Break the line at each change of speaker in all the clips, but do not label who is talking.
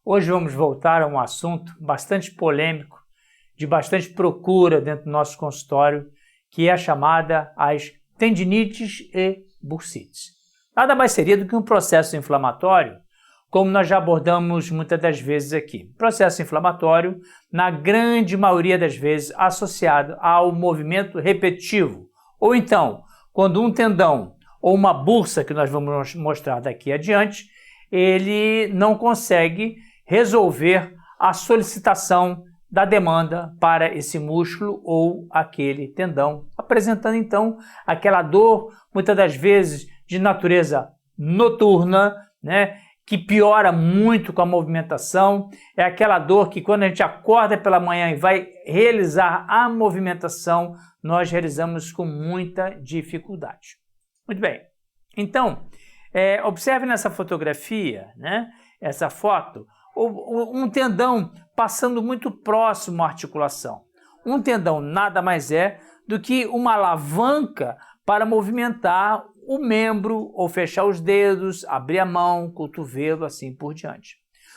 Hoje vamos voltar a um assunto bastante polêmico, de bastante procura dentro do nosso consultório, que é a chamada as tendinites e bursites. Nada mais seria do que um processo inflamatório, como nós já abordamos muitas das vezes aqui. Processo inflamatório, na grande maioria das vezes, associado ao movimento repetitivo, ou então, quando um tendão ou uma bursa, que nós vamos mostrar daqui adiante, ele não consegue resolver a solicitação da demanda para esse músculo ou aquele tendão, apresentando então aquela dor, muitas das vezes de natureza noturna, né, que piora muito com a movimentação. É aquela dor que quando a gente acorda pela manhã e vai realizar a movimentação, nós realizamos com muita dificuldade. Muito bem, então, observe nessa fotografia, né, essa foto, um tendão passando muito próximo à articulação. Um tendão nada mais é do que uma alavanca para movimentar o membro ou fechar os dedos, abrir a mão, cotovelo, assim por diante.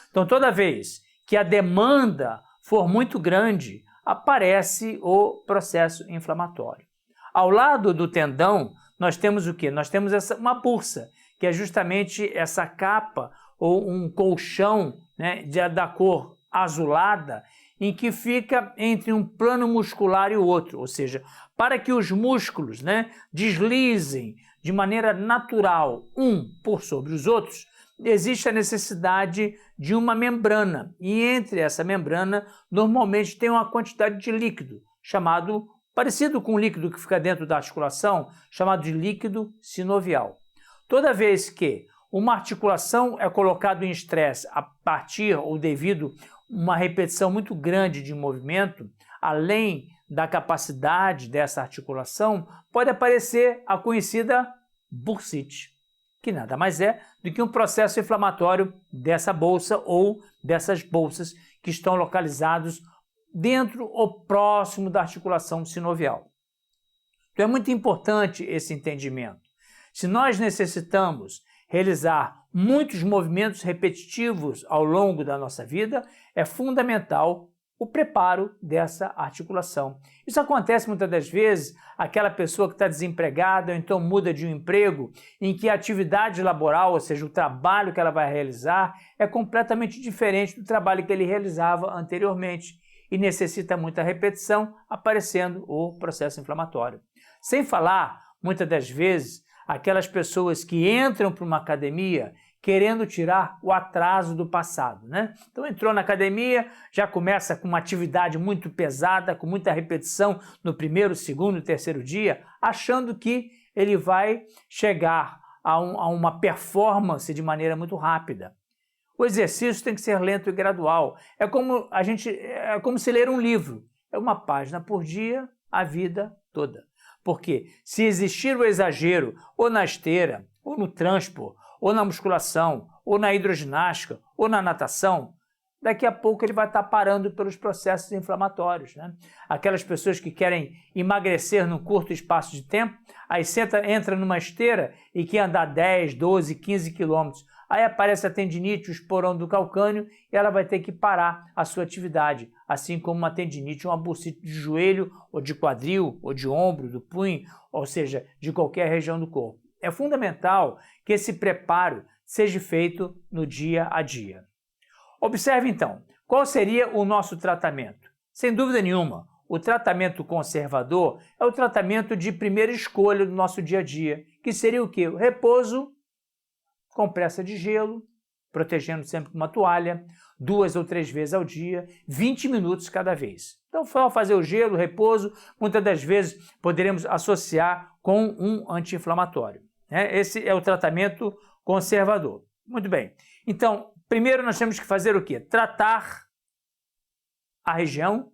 Então, toda vez que a demanda for muito grande, aparece o processo inflamatório. Ao lado do tendão, nós temos o quê? Nós temos uma bursa, que é justamente essa capa ou um colchão, né, da cor azulada, em que fica entre um plano muscular e o outro, ou seja, para que os músculos, né, deslizem de maneira natural um por sobre os outros, existe a necessidade de uma membrana, e entre essa membrana normalmente tem uma quantidade de líquido, parecido com o líquido que fica dentro da articulação, chamado de líquido sinovial. Toda vez que uma articulação é colocada em estresse a partir ou devido a uma repetição muito grande de movimento, além da capacidade dessa articulação, pode aparecer a conhecida bursite, que nada mais é do que um processo inflamatório dessa bolsa ou dessas bolsas que estão localizados dentro ou próximo da articulação sinovial. Então é muito importante esse entendimento. Se nós necessitamos realizar muitos movimentos repetitivos ao longo da nossa vida, é fundamental o preparo dessa articulação. Isso acontece muitas das vezes, aquela pessoa que está desempregada ou então muda de um emprego em que a atividade laboral, ou seja, o trabalho que ela vai realizar, é completamente diferente do trabalho que ele realizava anteriormente e necessita muita repetição, aparecendo o processo inflamatório. Sem falar, muitas das vezes, aquelas pessoas que entram para uma academia querendo tirar o atraso do passado, né? Então entrou na academia, já começa com uma atividade muito pesada, com muita repetição no primeiro, segundo e terceiro dia, achando que ele vai chegar a uma performance de maneira muito rápida. O exercício tem que ser lento e gradual. É como se ler um livro. É uma página por dia, a vida toda. Porque se existir o exagero, ou na esteira, ou no transpor, ou na musculação, ou na hidroginástica, ou na natação, daqui a pouco ele vai estar parando pelos processos inflamatórios, né? Aquelas pessoas que querem emagrecer num curto espaço de tempo, aí entra numa esteira e quer andar 10, 12, 15 quilômetros. Aí aparece a tendinite, o esporão do calcâneo, e ela vai ter que parar a sua atividade, assim como uma tendinite, uma bursite de joelho, ou de quadril, ou de ombro, do punho, ou seja, de qualquer região do corpo. É fundamental que esse preparo seja feito no dia a dia. Observe então, qual seria o nosso tratamento? Sem dúvida nenhuma, o tratamento conservador é o tratamento de primeira escolha do nosso dia a dia, que seria o quê? O repouso, compressa de gelo, protegendo sempre com uma toalha, 2 ou 3 vezes ao dia, 20 minutos cada vez. Então, ao fazer o gelo, o repouso, muitas das vezes poderemos associar com um anti-inflamatório, né? Esse é o tratamento conservador. Muito bem. Então, primeiro nós temos que fazer o quê? Tratar a região,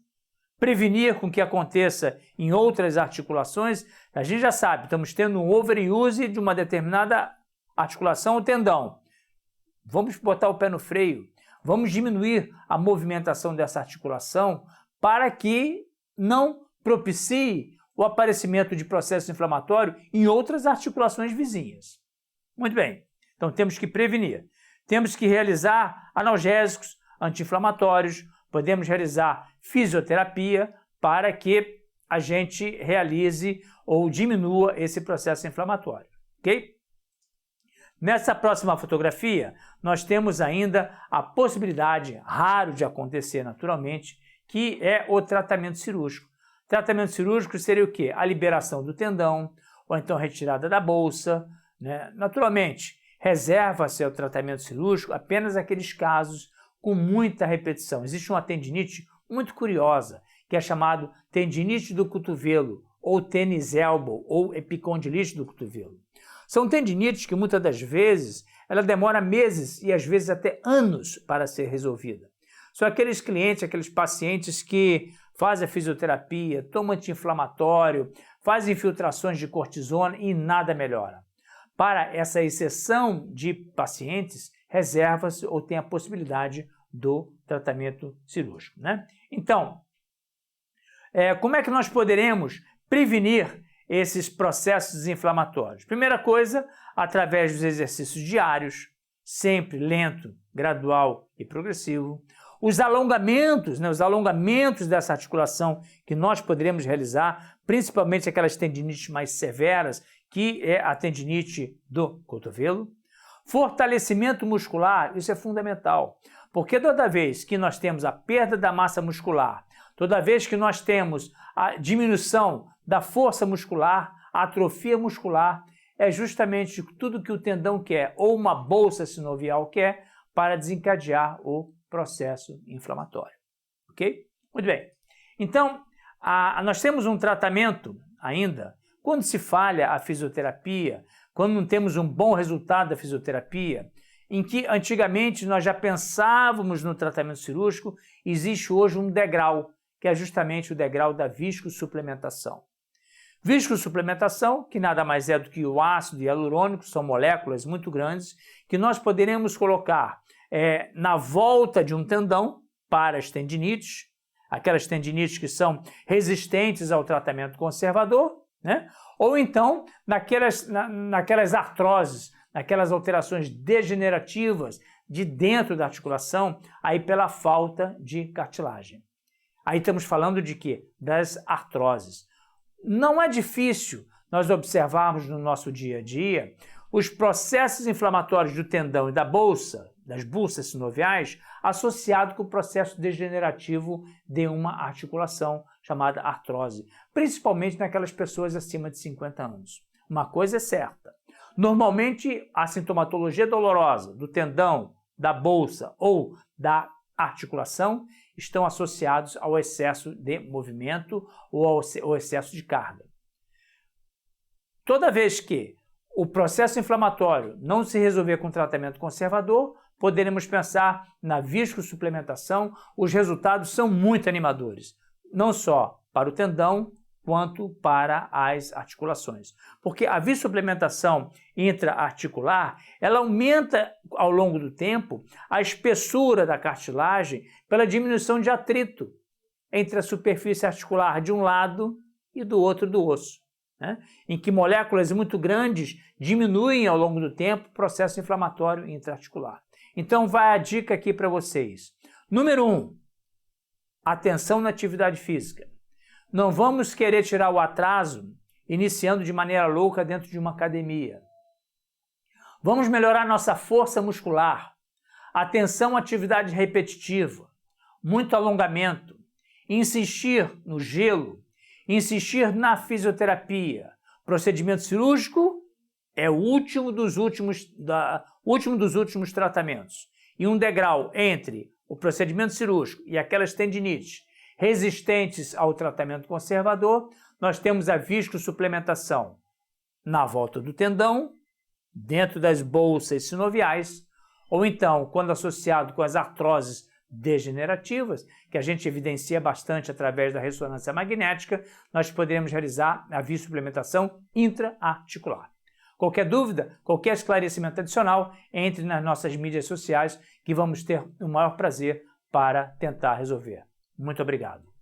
prevenir com que aconteça em outras articulações. A gente já sabe, estamos tendo um overuse de uma determinada articulação ou tendão. Vamos botar o pé no freio, vamos diminuir a movimentação dessa articulação para que não propicie o aparecimento de processo inflamatório em outras articulações vizinhas. Muito bem, então temos que prevenir. Temos que realizar analgésicos, anti-inflamatórios, podemos realizar fisioterapia para que a gente realize ou diminua esse processo inflamatório, ok? Nessa próxima fotografia, nós temos ainda a possibilidade, raro de acontecer naturalmente, que é o tratamento cirúrgico. Tratamento cirúrgico seria o quê? A liberação do tendão, ou então retirada da bolsa, né? Naturalmente, reserva-se ao tratamento cirúrgico apenas aqueles casos com muita repetição. Existe uma tendinite muito curiosa, que é chamado tendinite do cotovelo, ou tennis elbow, ou epicondilite do cotovelo. São tendinites que muitas das vezes ela demora meses e às vezes até anos para ser resolvida. São aqueles clientes, aqueles pacientes que fazem a fisioterapia, tomam anti-inflamatório, fazem infiltrações de cortisona e nada melhora. Para essa exceção de pacientes, reserva-se ou tem a possibilidade do tratamento cirúrgico, né? Então, como é que nós poderemos prevenir esses processos inflamatórios? Primeira coisa, através dos exercícios diários, sempre lento, gradual e progressivo. Os alongamentos, né, os alongamentos dessa articulação que nós poderemos realizar, principalmente aquelas tendinites mais severas, que é a tendinite do cotovelo. Fortalecimento muscular, isso é fundamental, porque toda vez que nós temos a perda da massa muscular, toda vez que nós temos a diminuição da força muscular, a atrofia muscular, é justamente tudo que o tendão quer, ou uma bolsa sinovial quer, para desencadear o processo inflamatório. Ok? Muito bem. Então, nós temos um tratamento ainda, quando se falha a fisioterapia, quando não temos um bom resultado da fisioterapia, em que antigamente nós já pensávamos no tratamento cirúrgico, existe hoje um degrau, que é justamente o degrau da viscosuplementação. Viscosuplementação, que nada mais é do que o ácido hialurônico, são moléculas muito grandes, que nós poderemos colocar na volta de um tendão para as tendinites, aquelas tendinites que são resistentes ao tratamento conservador, né? Ou então naquelas artroses, naquelas alterações degenerativas de dentro da articulação, aí pela falta de cartilagem. Aí estamos falando de quê? Das artroses. Não é difícil nós observarmos no nosso dia a dia os processos inflamatórios do tendão e da bolsa, das bursas sinoviais, associado com o processo degenerativo de uma articulação chamada artrose, principalmente naquelas pessoas acima de 50 anos. Uma coisa é certa, normalmente a sintomatologia dolorosa do tendão, da bolsa ou da articulação estão associados ao excesso de movimento ou ao excesso de carga. Toda vez que o processo inflamatório não se resolver com tratamento conservador, poderemos pensar na viscosuplementação. Os resultados são muito animadores, não só para o tendão, quanto para as articulações. Porque a viscosuplementação intraarticular, ela aumenta ao longo do tempo a espessura da cartilagem pela diminuição de atrito entre a superfície articular de um lado e do outro do osso, né? Em que moléculas muito grandes diminuem ao longo do tempo o processo inflamatório intraarticular. Então vai a dica aqui para vocês. Número 1, atenção na atividade física. Não vamos querer tirar o atraso iniciando de maneira louca dentro de uma academia. Vamos melhorar nossa força muscular. Atenção à atividade repetitiva, muito alongamento, insistir no gelo, insistir na fisioterapia. Procedimento cirúrgico é o último dos últimos tratamentos. E um degrau entre o procedimento cirúrgico e aquelas tendinites resistentes ao tratamento conservador, nós temos a viscosuplementação na volta do tendão, dentro das bolsas sinoviais, ou então, quando associado com as artroses degenerativas, que a gente evidencia bastante através da ressonância magnética, nós poderemos realizar a viscosuplementação intraarticular. Qualquer dúvida, qualquer esclarecimento adicional, entre nas nossas mídias sociais, que vamos ter o maior prazer para tentar resolver. Muito obrigado.